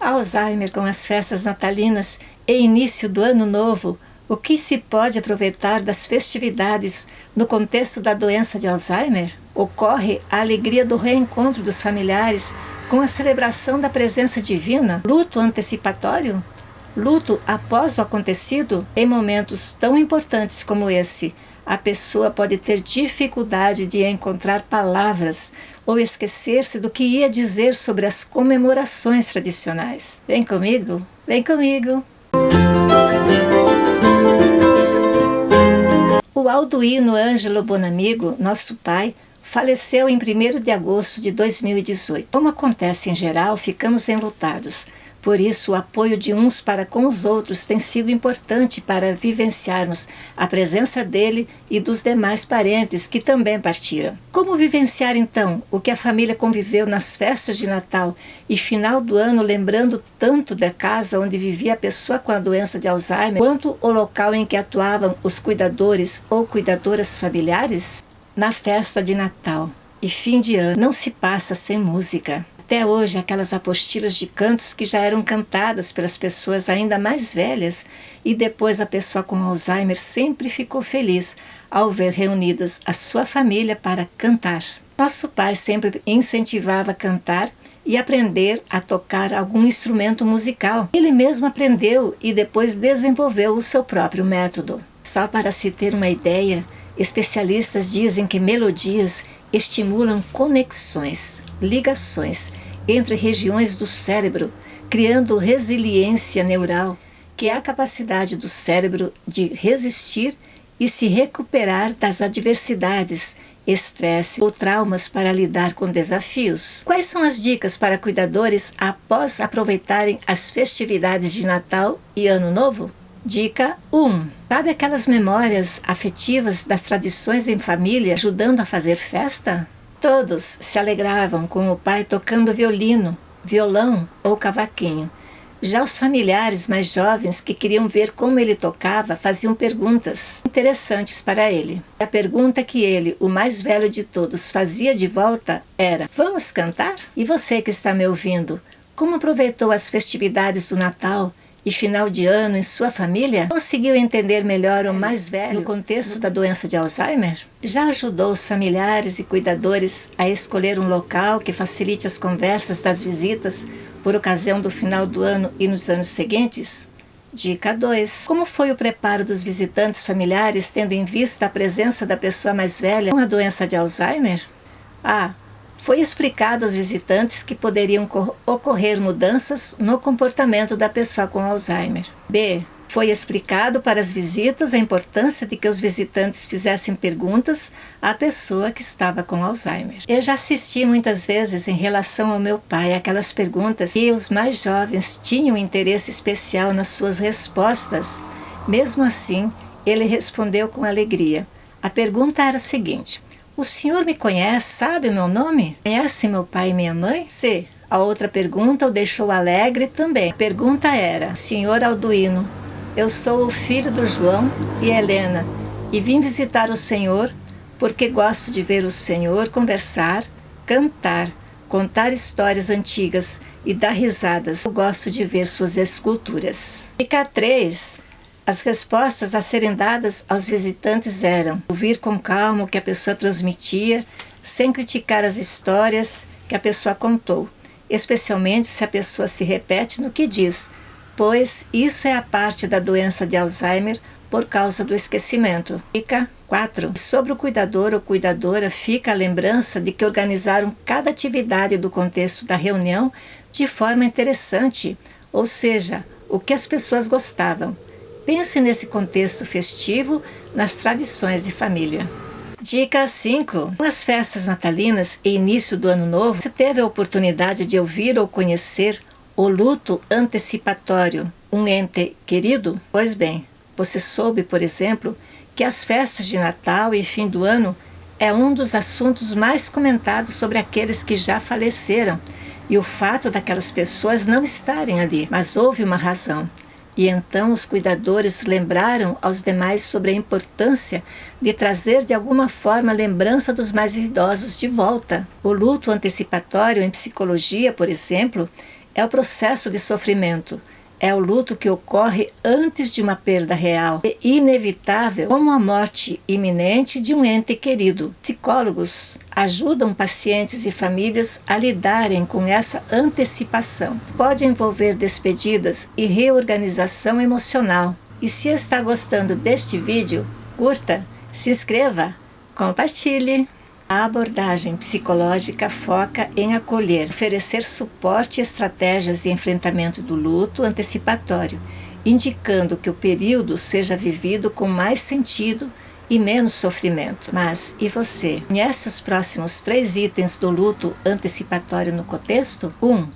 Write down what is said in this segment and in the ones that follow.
Alzheimer com as festas natalinas e início do ano novo, o que se pode aproveitar das festividades no contexto da doença de Alzheimer? Ocorre a alegria do reencontro dos familiares com a celebração da presença divina? Luto antecipatório? Luto após o acontecido? Em momentos tão importantes como esse, a pessoa pode ter dificuldade de encontrar palavras ou esquecer-se do que ia dizer sobre as comemorações tradicionais. Vem comigo? Vem comigo! O Alduino Ângelo Bonamigo, nosso pai, faleceu em 1º de agosto de 2018. Como acontece em geral, ficamos enlutados. Por isso, o apoio de uns para com os outros tem sido importante para vivenciarmos a presença dele e dos demais parentes que também partiram. Como vivenciar, então, o que a família conviveu nas festas de Natal e final do ano, lembrando tanto da casa onde vivia a pessoa com a doença de Alzheimer, quanto o local em que atuavam os cuidadores ou cuidadoras familiares? Na festa de Natal e fim de ano não se passa sem música. Até hoje, aquelas apostilas de cantos que já eram cantadas pelas pessoas ainda mais velhas, e depois a pessoa com Alzheimer sempre ficou feliz ao ver reunidas a sua família para cantar. Nosso pai sempre incentivava a cantar e aprender a tocar algum instrumento musical. Ele mesmo aprendeu e depois desenvolveu o seu próprio método. Só para se ter uma ideia, especialistas dizem que melodias estimulam conexões, ligações entre regiões do cérebro, criando resiliência neural, que é a capacidade do cérebro de resistir e se recuperar das adversidades, estresse ou traumas para lidar com desafios. Quais são as dicas para cuidadores após aproveitarem as festividades de Natal e Ano Novo? Dica 1. Sabe aquelas memórias afetivas das tradições em família ajudando a fazer festa? Todos se alegravam com o pai tocando violino, violão ou cavaquinho. Já os familiares mais jovens que queriam ver como ele tocava faziam perguntas interessantes para ele. A pergunta que ele, o mais velho de todos, fazia de volta era: vamos cantar? E você que está me ouvindo, como aproveitou as festividades do Natal e final de ano em sua família? Conseguiu entender melhor o mais velho no contexto da doença de Alzheimer? Já ajudou os familiares e cuidadores a escolher um local que facilite as conversas das visitas por ocasião do final do ano e nos anos seguintes? Dica 2. Como foi o preparo dos visitantes familiares tendo em vista a presença da pessoa mais velha com a doença de Alzheimer? A. Foi explicado aos visitantes que poderiam ocorrer mudanças no comportamento da pessoa com Alzheimer. B. Foi explicado para as visitas a importância de que os visitantes fizessem perguntas à pessoa que estava com Alzheimer. Eu já assisti muitas vezes em relação ao meu pai aquelas perguntas e os mais jovens tinham interesse especial nas suas respostas. Mesmo assim, ele respondeu com alegria. A pergunta era a seguinte: o senhor me conhece, sabe o meu nome? Conhece meu pai e minha mãe? C. A outra pergunta o deixou alegre também. A pergunta era: senhor Alduino, eu sou o filho do João e Helena e vim visitar o senhor porque gosto de ver o senhor conversar, cantar, contar histórias antigas e dar risadas. Eu gosto de ver suas esculturas. Dica 3. As respostas a serem dadas aos visitantes eram: ouvir com calma o que a pessoa transmitia, sem criticar as histórias que a pessoa contou, especialmente se a pessoa se repete no que diz, pois isso é a parte da doença de Alzheimer por causa do esquecimento. Dica 4. Sobre o cuidador ou cuidadora fica a lembrança de que organizaram cada atividade do contexto da reunião de forma interessante, ou seja, o que as pessoas gostavam. Pense nesse contexto festivo, nas tradições de família. Dica 5. Nas festas natalinas e início do ano novo, você teve a oportunidade de ouvir ou conhecer o luto antecipatório, um ente querido? Pois bem, você soube, por exemplo, que as festas de Natal e fim do ano é um dos assuntos mais comentados sobre aqueles que já faleceram e o fato daquelas pessoas não estarem ali, mas houve uma razão. E então os cuidadores lembraram aos demais sobre a importância de trazer de alguma forma a lembrança dos mais idosos de volta. O luto antecipatório em psicologia, por exemplo, é o processo de sofrimento. É o luto que ocorre antes de uma perda real e inevitável, como a morte iminente de um ente querido. Psicólogos ajudam pacientes e famílias a lidarem com essa antecipação. Pode envolver despedidas e reorganização emocional. E se está gostando deste vídeo, curta, se inscreva, compartilhe. A abordagem psicológica foca em acolher, oferecer suporte e estratégias de enfrentamento do luto antecipatório, indicando que o período seja vivido com mais sentido e menos sofrimento. Mas, e você? Conhece os próximos 3 itens do luto antecipatório no contexto? 1.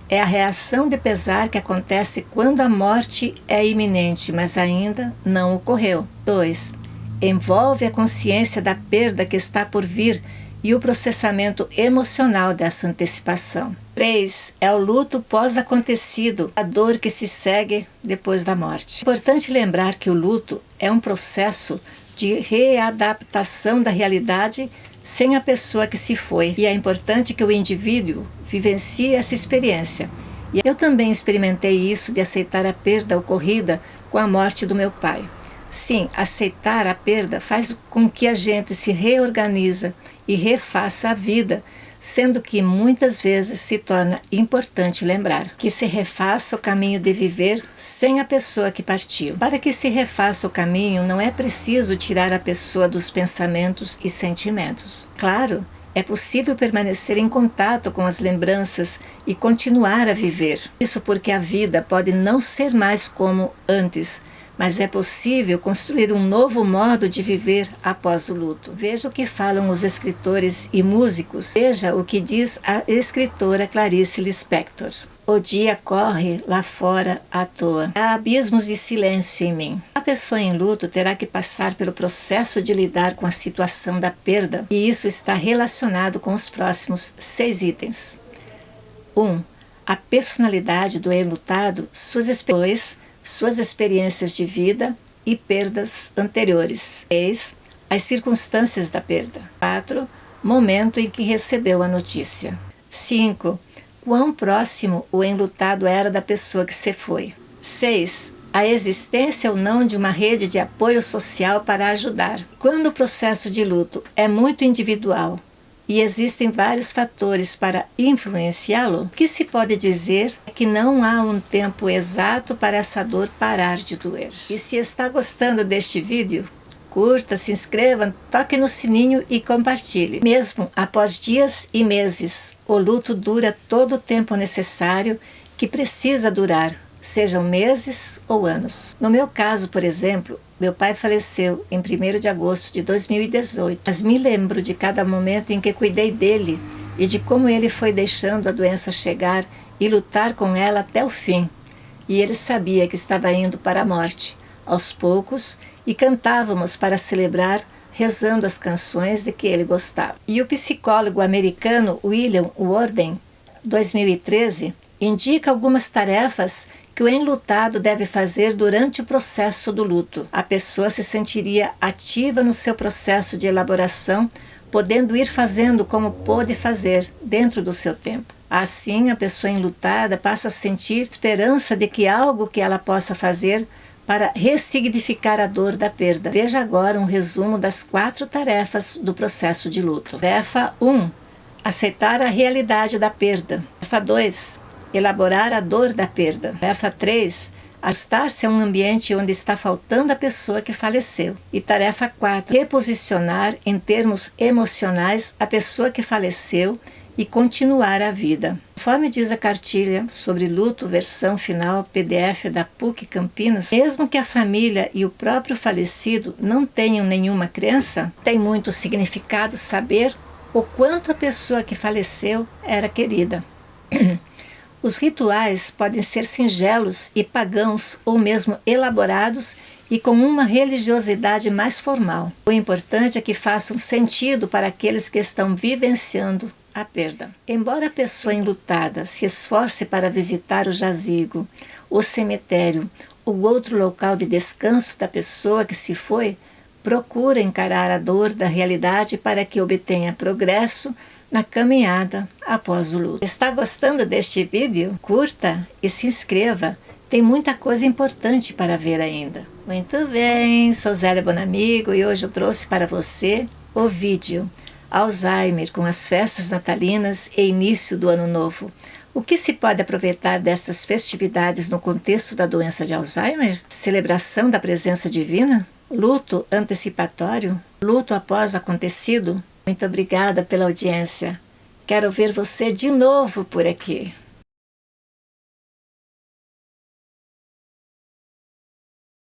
É a reação de pesar que acontece quando a morte é iminente, mas ainda não ocorreu. 2. Envolve a consciência da perda que está por vir e o processamento emocional dessa antecipação. 3. É o luto pós-acontecido, a dor que se segue depois da morte. É importante lembrar que o luto é um processo de readaptação da realidade sem a pessoa que se foi, e é importante que o indivíduo vivencie essa experiência. E eu também experimentei isso de aceitar a perda ocorrida com a morte do meu pai. Sim, aceitar a perda faz com que a gente se reorganiza e refaça a vida, sendo que muitas vezes se torna importante lembrar que se refaça o caminho de viver sem a pessoa que partiu. Para que se refaça o caminho, não é preciso tirar a pessoa dos pensamentos e sentimentos. Claro, é possível permanecer em contato com as lembranças e continuar a viver. Isso porque a vida pode não ser mais como antes, mas é possível construir um novo modo de viver após o luto. Veja o que falam os escritores e músicos. Veja o que diz a escritora Clarice Lispector. O dia corre lá fora à toa. Há abismos de silêncio em mim. A pessoa em luto terá que passar pelo processo de lidar com a situação da perda, e isso está relacionado com os próximos 6 itens. 1. A personalidade do enlutado, suas experiências de vida e perdas anteriores. 3. As circunstâncias da perda. 4. Momento em que recebeu a notícia. 5. Quão próximo o enlutado era da pessoa que se foi. 6. A existência ou não de uma rede de apoio social para ajudar. Quando o processo de luto é muito individual e existem vários fatores para influenciá-lo, o que se pode dizer é que não há um tempo exato para essa dor parar de doer. E se está gostando deste vídeo, curta, se inscreva, toque no sininho e compartilhe. Mesmo após dias e meses, o luto dura todo o tempo necessário que precisa durar, sejam meses ou anos. No meu caso, por exemplo, meu pai faleceu em 1º de agosto de 2018, mas me lembro de cada momento em que cuidei dele e de como ele foi deixando a doença chegar e lutar com ela até o fim. E ele sabia que estava indo para a morte, aos poucos, e cantávamos para celebrar, rezando as canções de que ele gostava. E o psicólogo americano William Worden, 2013, indica algumas tarefas que o enlutado deve fazer durante o processo do luto. A pessoa se sentiria ativa no seu processo de elaboração, podendo ir fazendo como pôde fazer, dentro do seu tempo. Assim, a pessoa enlutada passa a sentir esperança de que algo que ela possa fazer para ressignificar a dor da perda. Veja agora um resumo das 4 tarefas do processo de luto. Tarefa 1. Aceitar a realidade da perda. Tarefa 2. Elaborar a dor da perda. Tarefa 3. Ajustar-se a um ambiente onde está faltando a pessoa que faleceu. E tarefa 4. Reposicionar em termos emocionais a pessoa que faleceu e continuar a vida. Conforme diz a cartilha sobre luto, versão final PDF da PUC Campinas, mesmo que a família e o próprio falecido não tenham nenhuma crença, tem muito significado saber o quanto a pessoa que faleceu era querida. Os rituais podem ser singelos e pagãos ou mesmo elaborados e com uma religiosidade mais formal. O importante é que façam sentido para aqueles que estão vivenciando a perda. Embora a pessoa enlutada se esforce para visitar o jazigo, o cemitério ou outro local de descanso da pessoa que se foi, procura encarar a dor da realidade para que obtenha progresso na caminhada após o luto. Está gostando deste vídeo? Curta e se inscreva. Tem muita coisa importante para ver ainda. Muito bem, sou Zélia Bonamigo e hoje eu trouxe para você o vídeo Alzheimer com as festas natalinas e início do ano novo. O que se pode aproveitar dessas festividades no contexto da doença de Alzheimer? Celebração da presença divina? Luto antecipatório? Luto após acontecido? Muito obrigada pela audiência. Quero ver você de novo por aqui.